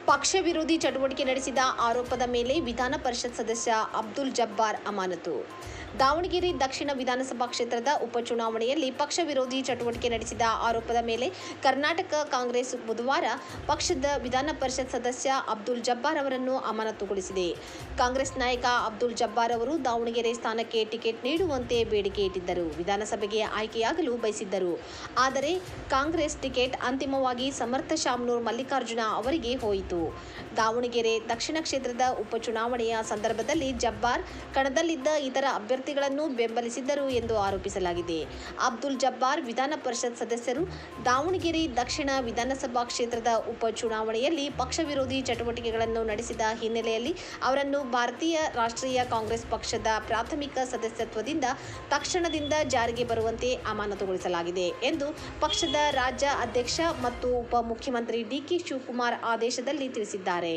ಪಕ್ಷ ವಿರೋಧಿ ಚಟುವಟಿಕೆ ನಡೆಸಿದ ಆರೋಪದ ಮೇಲೆ ವಿಧಾನ ಪರಿಷತ್ ಸದಸ್ಯ ಅಬ್ದುಲ್ ಜಬ್ಬಾರ್ ಅಮಾನತು. ದಾವಣಗೆರೆ ದಕ್ಷಿಣ ವಿಧಾನಸಭಾ ಕ್ಷೇತ್ರದ ಉಪಚುನಾವಣೆಯಲ್ಲಿ ಪಕ್ಷ ವಿರೋಧಿ ಚಟುವಟಿಕೆ ನಡೆಸಿದ ಆರೋಪದ ಮೇಲೆ ಕರ್ನಾಟಕ ಕಾಂಗ್ರೆಸ್ ಬುಧವಾರ ಪಕ್ಷದ ವಿಧಾನ ಪರಿಷತ್ ಸದಸ್ಯ ಅಬ್ದುಲ್ ಜಬ್ಬಾರ್ ಅವರನ್ನು ಅಮಾನತುಗೊಳಿಸಿದೆ. ಕಾಂಗ್ರೆಸ್ ನಾಯಕ ಅಬ್ದುಲ್ ಜಬ್ಬಾರ್ ಅವರು ದಾವಣಗೆರೆ ಸ್ಥಾನಕ್ಕೆ ಟಿಕೆಟ್ ನೀಡುವಂತೆ ಬೇಡಿಕೆ ಇಟ್ಟಿದ್ದರು. ವಿಧಾನಸಭೆಗೆ ಆಯ್ಕೆಯಾಗಲು ಬಯಸಿದ್ದರು. ಆದರೆ ಕಾಂಗ್ರೆಸ್ ಟಿಕೆಟ್ ಅಂತಿಮವಾಗಿ ಸಮರ್ಥ ಶಾಮನೂರ್ ಮಲ್ಲಿಕಾರ್ಜುನ ಅವರಿಗೆ ಹೋಯಿತು. ದಾವಣಗೆರೆ ದಕ್ಷಿಣ ಕ್ಷೇತ್ರದ ಉಪಚುನಾವಣೆಯ ಸಂದರ್ಭದಲ್ಲಿ ಜಬ್ಬಾರ್ ಕಣದಲ್ಲಿದ್ದ ಇತರ ಅಭ್ಯರ್ಥಿಗಳನ್ನು ಬೆಂಬಲಿಸಿದ್ದರು ಎಂದು ಆರೋಪಿಸಲಾಗಿದೆ. ಅಬ್ದುಲ್ ಜಬ್ಬಾರ್ ವಿಧಾನ ಪರಿಷತ್ ಸದಸ್ಯರು ದಾವಣಗೆರೆ ದಕ್ಷಿಣ ವಿಧಾನಸಭಾ ಕ್ಷೇತ್ರದ ಉಪಚುನಾವಣೆಯಲ್ಲಿ ಪಕ್ಷ ವಿರೋಧಿ ಚಟುವಟಿಕೆಗಳನ್ನು ನಡೆಸಿದ ಹಿನ್ನೆಲೆಯಲ್ಲಿ ಅವರನ್ನು ಭಾರತೀಯ ರಾಷ್ಟ್ರೀಯ ಕಾಂಗ್ರೆಸ್ ಪಕ್ಷದ ಪ್ರಾಥಮಿಕ ಸದಸ್ಯತ್ವದಿಂದ ತಕ್ಷಣದಿಂದ ಜಾರಿಗೆ ಬರುವಂತೆ ಅಮಾನತುಗೊಳಿಸಲಾಗಿದೆ ಎಂದು ಪಕ್ಷದ ರಾಜ್ಯ ಅಧ್ಯಕ್ಷ ಮತ್ತು ಉಪಮುಖ್ಯಮಂತ್ರಿ ಡಿಕೆ ಶಿವಕುಮಾರ್ ಆದೇಶದಲ್ಲಿ ತಿಳಿಸಿದ್ದಾರೆ.